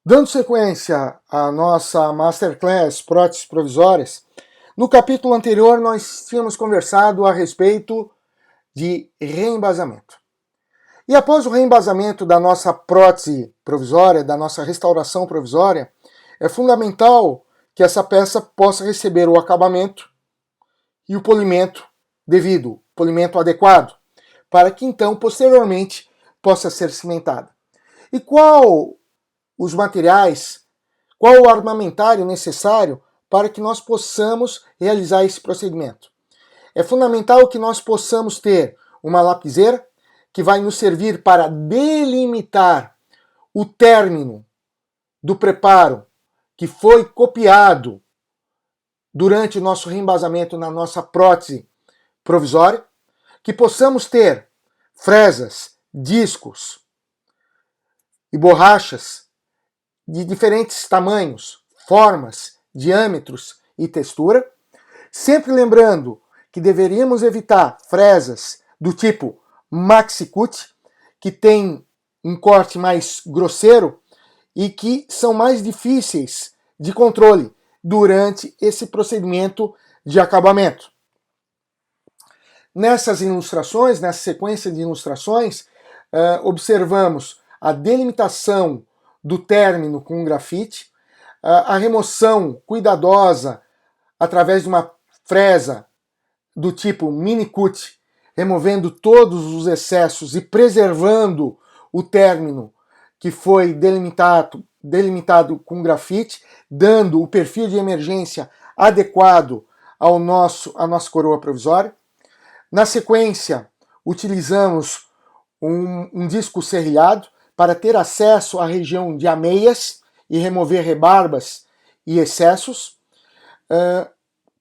Dando sequência à nossa Masterclass Próteses Provisórias, no capítulo anterior nós tínhamos conversado a respeito de reembasamento. E após o reembasamento da nossa prótese provisória, da nossa restauração provisória, é fundamental que essa peça possa receber o acabamento e o polimento devido, o polimento adequado, para que então, posteriormente, possa ser cimentada. E qual os materiais, qual o armamentário necessário para que nós possamos realizar esse procedimento? É fundamental que nós possamos ter uma lapiseira que vai nos servir para delimitar o término do preparo que foi copiado durante o nosso reembasamento na nossa prótese provisória, que possamos ter fresas, discos e borrachas de diferentes tamanhos, formas, diâmetros e textura, sempre lembrando que deveríamos evitar fresas do tipo maxi cut, que tem um corte mais grosseiro e que são mais difíceis de controle durante esse procedimento de acabamento. Nessas ilustrações, nessa sequência de ilustrações, observamos a delimitação do término com grafite, a remoção cuidadosa através de uma fresa do tipo mini cut, removendo todos os excessos e preservando o término que foi delimitado com grafite, dando o perfil de emergência adequado à nossa coroa provisória. Na sequência, utilizamos um disco serrilhado para ter acesso à região de ameias e remover rebarbas e excessos.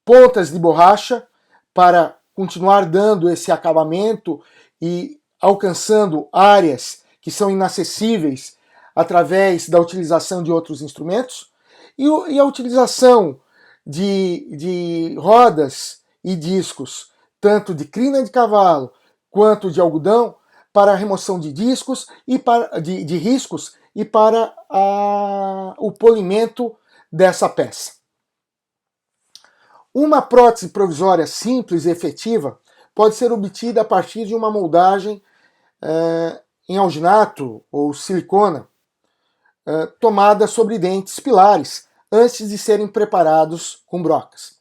Pontas de borracha para continuar dando esse acabamento e alcançando áreas que são inacessíveis através da utilização de outros instrumentos. E a utilização de rodas e discos, tanto de crina de cavalo quanto de algodão, para a remoção de discos e de riscos e para o polimento dessa peça. Uma prótese provisória simples e efetiva pode ser obtida a partir de uma moldagem em alginato ou silicona tomada sobre dentes pilares antes de serem preparados com brocas.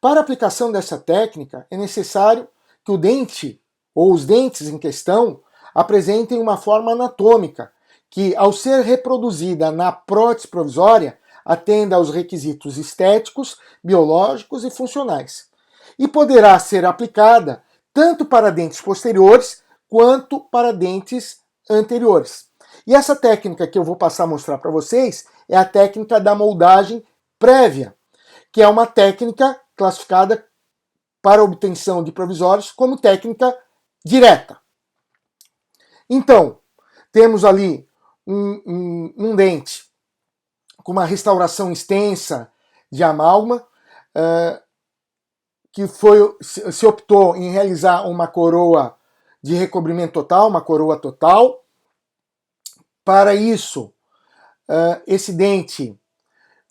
Para a aplicação dessa técnica é necessário que o dente ou os dentes em questão apresentem uma forma anatômica que, ao ser reproduzida na prótese provisória, atenda aos requisitos estéticos, biológicos e funcionais. E poderá ser aplicada tanto para dentes posteriores quanto para dentes anteriores. E essa técnica que eu vou passar a mostrar para vocês é a técnica da moldagem prévia, que é uma técnica classificada para obtenção de provisórios como técnica direta. Então, temos ali um dente com uma restauração extensa de amálgama, que se optou em realizar uma coroa de recobrimento total, uma coroa total. Para isso, esse dente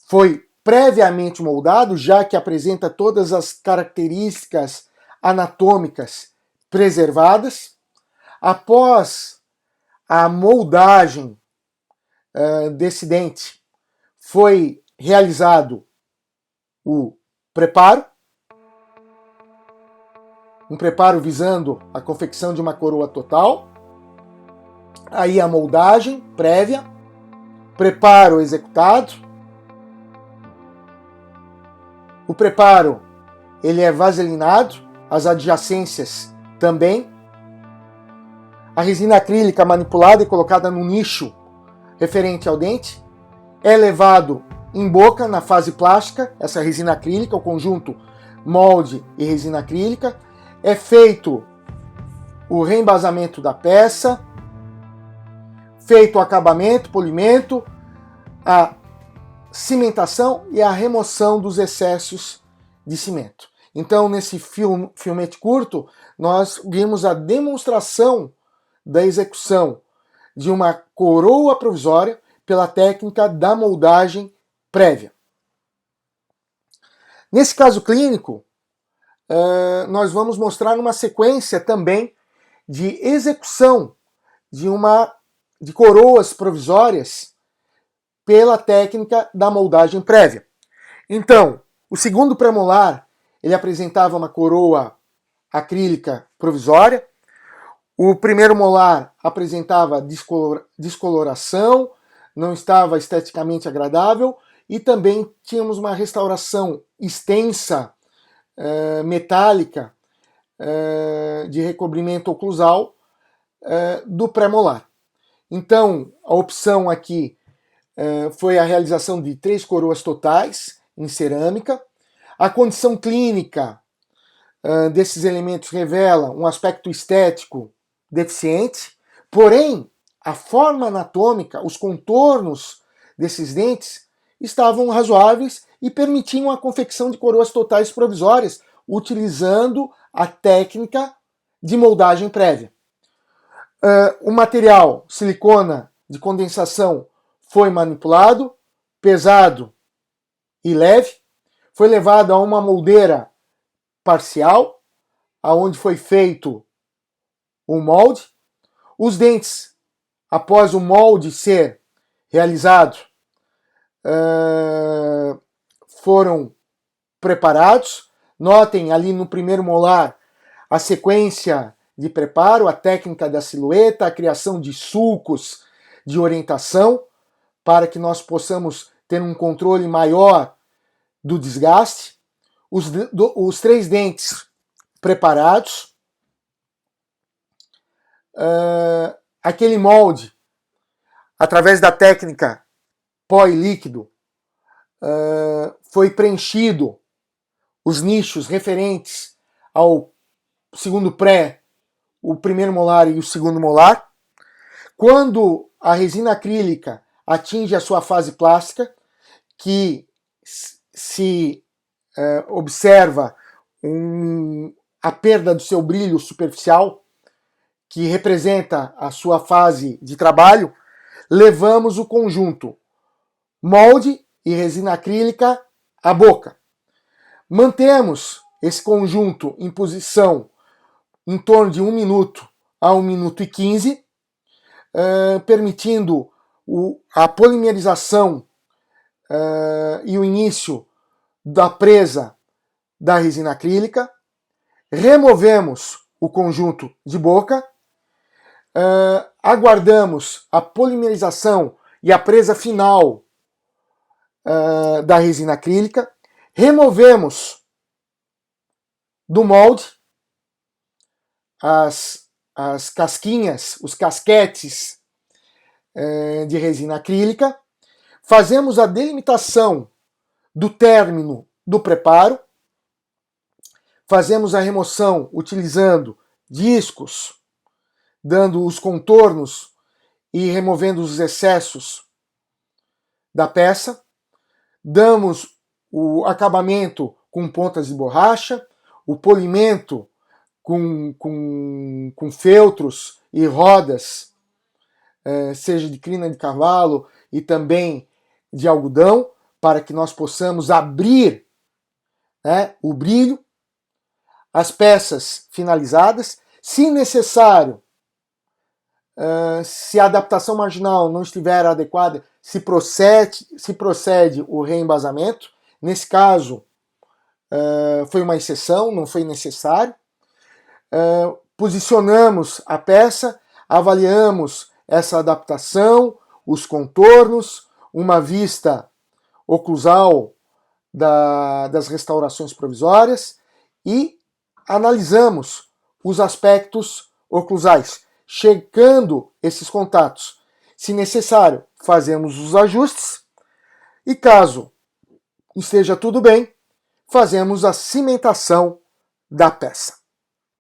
foi previamente moldado, já que apresenta todas as características anatômicas preservadas. Após a moldagem desse dente, foi realizado o preparo, um preparo visando a confecção de uma coroa total. Aí a moldagem prévia, preparo executado. O preparo ele é vaselinado, as adjacências também. A resina acrílica manipulada e colocada no nicho referente ao dente. É levado em boca na fase plástica, essa resina acrílica, o conjunto molde e resina acrílica. É feito o reembasamento da peça, feito o acabamento, polimento, a cimentação e a remoção dos excessos de cimento. Então, nesse filmete curto, nós vimos a demonstração da execução de uma coroa provisória pela técnica da moldagem prévia. Nesse caso clínico, nós vamos mostrar uma sequência também de execução de coroas provisórias pela técnica da moldagem prévia. Então, o segundo premolar, ele apresentava uma coroa acrílica provisória. O primeiro molar apresentava descoloração, não estava esteticamente agradável, e também tínhamos uma restauração extensa, metálica, de recobrimento oclusal do pré-molar. Então, a opção aqui foi a realização de 3 coroas totais em cerâmica. A condição clínica desses elementos revela um aspecto estético deficiente, porém, a forma anatômica, os contornos desses dentes estavam razoáveis e permitiam a confecção de coroas totais provisórias, utilizando a técnica de moldagem prévia. O material silicona de condensação foi manipulado, pesado e leve, foi levado a uma moldeira parcial, aonde foi feito o molde. Os dentes, após o molde ser realizado, foram preparados. Notem ali no primeiro molar a sequência de preparo, a técnica da silhueta, a criação de sulcos de orientação, para que nós possamos ter um controle maior do desgaste. Os 3 dentes preparados. Aquele molde, através da técnica pó e líquido, foi preenchido os nichos referentes ao segundo pré, o primeiro molar e o segundo molar. Quando a resina acrílica atinge a sua fase plástica, que se observa a perda do seu brilho superficial, que representa a sua fase de trabalho, levamos o conjunto molde e resina acrílica à boca. Mantemos esse conjunto em posição em torno de 1 minuto a 1 minuto e 15, permitindo a polimerização e o início da presa da resina acrílica. Removemos o conjunto de boca, aguardamos a polimerização e a presa final da resina acrílica, removemos do molde as casquinhas, os casquetes de resina acrílica, fazemos a delimitação do término do preparo, fazemos a remoção utilizando discos, dando os contornos e removendo os excessos da peça, damos o acabamento com pontas de borracha, o polimento com feltros e rodas, seja de crina de cavalo e também de algodão, para que nós possamos abrir o brilho, as peças finalizadas. Se necessário, se a adaptação marginal não estiver adequada, se procede o reembasamento. Nesse caso, foi uma exceção, não foi necessário. Posicionamos a peça, avaliamos essa adaptação, os contornos, uma vista oclusal das restaurações provisórias e analisamos os aspectos oclusais, checando esses contatos. Se necessário, fazemos os ajustes e, caso esteja tudo bem, fazemos a cimentação da peça.